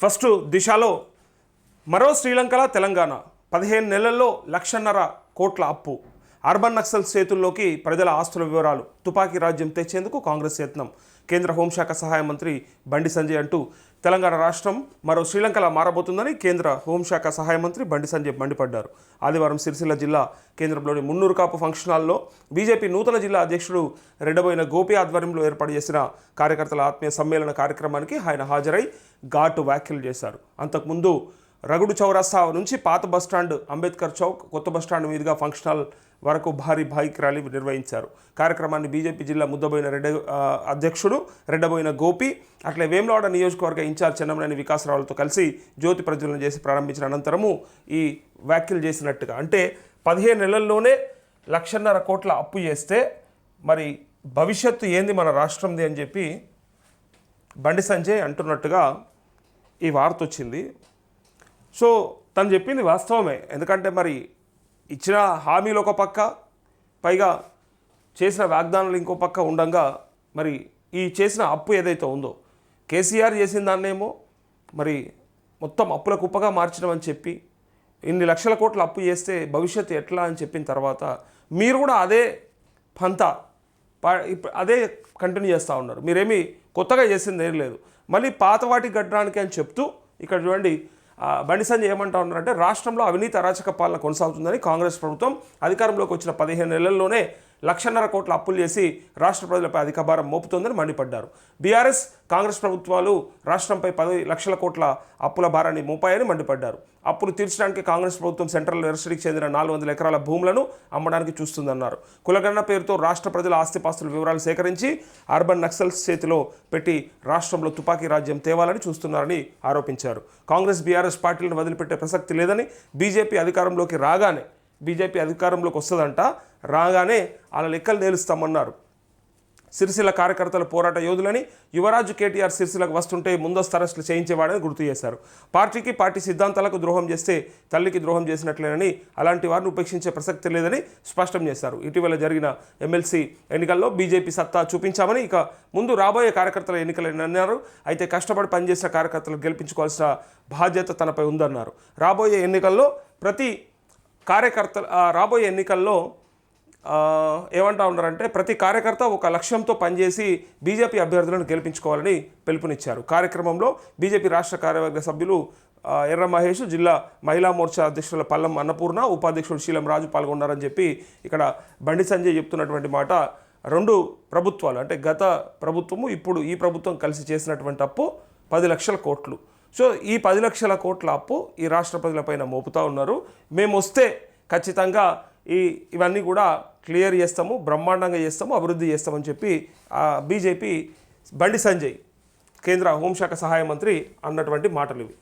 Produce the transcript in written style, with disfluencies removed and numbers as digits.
First దిశలో మరో శ్రీలంకల తెలంగాణ 15 నెలల్లో 1.5 కోట్ల అప్పు. అర్బన్ నక్సల్స్ చేతుల్లోకి ప్రజల ఆస్తుల వివరాలు. తుపాకీ రాజ్యం తెచ్చేందుకు కాంగ్రెస్ యత్నం. కేంద్ర హోంశాఖ సహాయ మంత్రి బండి సంజయ్ అంటూ తెలంగాణ రాష్ట్రం మరో శ్రీలంకలా మారబోతుందని కేంద్ర హోంశాఖ సహాయ మంత్రి బండి సంజయ్ మండిపడ్డారు. ఆదివారం సిరిసిల్ల జిల్లా కేంద్రంలోని మున్నూరు కాపు ఫంక్షన్ హాల్లో బీజేపీ నూతన జిల్లా అధ్యక్షుడు రెడ్డబోయిన గోపి ఆధ్వర్యంలో ఏర్పాటు చేసిన కార్యకర్తల ఆత్మీయ సమ్మేళన కార్యక్రమానికి ఆయన హాజరై ఘాటు వ్యాఖ్యలు చేశారు. అంతకుముందు రగుడు చౌరస్తా నుంచి పాత బస్టాండ్, అంబేద్కర్ చౌక్, కొత్త బస్టాండ్ మీదుగా ఫంక్షన్ హాల్ వరకు భారీ బైక్ ర్యాలీ నిర్వహించారు. కార్యక్రమాన్ని బీజేపీ జిల్లా ముద్దబోయిన అధ్యక్షుడు రెడ్డబోయిన గోపి, అట్లే వేములవాడ నియోజకవర్గ ఇన్ఛార్జ్ చెన్నమనేని వికాసరావులతో కలిసి జ్యోతి ప్రజ్వలన చేసి ప్రారంభించిన అనంతరము ఈ వ్యాఖ్యలు చేసినట్టుగా, అంటే 15 నెలల్లోనే 1.5 కోట్ల అప్పు చేస్తే మరి భవిష్యత్తు ఏంది మన రాష్ట్రంది అని చెప్పి బండి సంజయ్ అంటున్నట్టుగా ఈ వార్త వచ్చింది. సో తను చెప్పింది వాస్తవమే. ఎందుకంటే మరి ఇచ్చిన హామీలు ఒక పక్క, పైగా చేసిన వాగ్దానాలు ఇంకో పక్క ఉండగా మరి ఈ చేసిన అప్పు ఏదైతే ఉందో, కేసీఆర్ చేసిన దాన్నేమో మరి మొత్తం అప్పుల కుప్పగా మార్చడం చెప్పి ఇన్ని లక్షల కోట్ల అప్పు చేస్తే భవిష్యత్తు ఎట్లా అని చెప్పిన తర్వాత మీరు కూడా అదే పంతా అదే కంటిన్యూ చేస్తూ ఉన్నారు. మీరేమీ కొత్తగా చేసింది ఏం లేదు. మళ్ళీ పాత వాటి గడ్డానికి అని చెప్తూ ఇక్కడ చూడండి బండి సంజయ్ ఏమంటా ఉన్నారంటే, రాష్ట్రంలో అవినీతి అరాచక పాలన కొనసాగుతుందని కాంగ్రెస్ ప్రభుత్వం అధికారంలోకి వచ్చిన 15 నెలల్లోనే 1.5 కోట్ల అప్పులు చేసి రాష్ట్ర ప్రజలపై అధిక భారం మోపుతోందని మండిపడ్డారు. బీఆర్ఎస్ కాంగ్రెస్ ప్రభుత్వాలు రాష్ట్రంపై 10 లక్షల కోట్ల అప్పుల భారాన్ని మోపాయని మండిపడ్డారు. అప్పులు తీర్చడానికి కాంగ్రెస్ ప్రభుత్వం సెంట్రల్ యూనివర్సిటీకి చెందిన 400 ఎకరాల భూములను అమ్మడానికి చూస్తుందన్నారు. కులగణన పేరుతో రాష్ట్ర ప్రజల ఆస్తిపాస్తుల వివరాలు సేకరించి అర్బన్ నక్సల్స్ చేతిలో పెట్టి రాష్ట్రంలో తుపాకీ రాజ్యం తేవాలని చూస్తున్నారని ఆరోపించారు. కాంగ్రెస్ బీఆర్ఎస్ పార్టీలను వదిలిపెట్టే ప్రసక్తి లేదని, బీజేపీ అధికారంలోకి వస్తుందంట, రాగానే వాళ్ళ లెక్కలు తేలుస్తామన్నారు. సిరిసిల్ల కార్యకర్తల పోరాట యోధులని, యువరాజు కేటీఆర్ సిరిసిల్లకు వస్తుంటే ముందస్తు అరెస్టులు చేయించేవాడని గుర్తు చేశారు. పార్టీ సిద్ధాంతాలకు ద్రోహం చేస్తే తల్లికి ద్రోహం చేసినట్లేనని, అలాంటి వారిని ఉపేక్షించే ప్రసక్తి లేదని స్పష్టం చేశారు. ఇటీవల జరిగిన ఎమ్మెల్సీ ఎన్నికల్లో బీజేపీ సత్తా చూపించామని, ఇక ముందు రాబోయే కార్యకర్తల ఎన్నికలని అన్నారు. అయితే కష్టపడి పనిచేసిన కార్యకర్తలకు గెలిపించుకోవాల్సిన బాధ్యత తనపై ఉందన్నారు. రాబోయే ఎన్నికల్లో ఏమంటా ఉన్నారంటే, ప్రతి కార్యకర్త ఒక లక్ష్యంతో పనిచేసి బీజేపీ అభ్యర్థులను గెలిపించుకోవాలని పిలుపునిచ్చారు. కార్యక్రమంలో బీజేపీ రాష్ట్ర కార్యవర్గ సభ్యులు ఎర్ర మహేష్, జిల్లా మహిళా మోర్చా అధ్యక్షుల పల్లం అన్నపూర్ణ, ఉపాధ్యక్షుడు శీలం రాజు పాల్గొన్నారని చెప్పి ఇక్కడ బండి సంజయ్ చెప్తున్నటువంటి మాట. 2 ప్రభుత్వాలు, అంటే గత ప్రభుత్వము ఇప్పుడు ఈ ప్రభుత్వం కలిసి చేసినటువంటి అప్పు 10 లక్షల కోట్లు. సో ఈ 10 లక్షల కోట్ల అప్పు ఈ రాష్ట్ర ప్రజలపైన మోపుతూ ఉన్నారు. మేము వస్తే ఖచ్చితంగా ఇవన్నీ కూడా క్లియర్ చేస్తాము, బ్రహ్మాండంగా చేస్తాము, అభివృద్ధి చేస్తామని చెప్పి బీజేపీ బండి సంజయ్ కేంద్ర హోంశాఖ సహాయ మంత్రి అన్నటువంటి మాటలు ఇవి.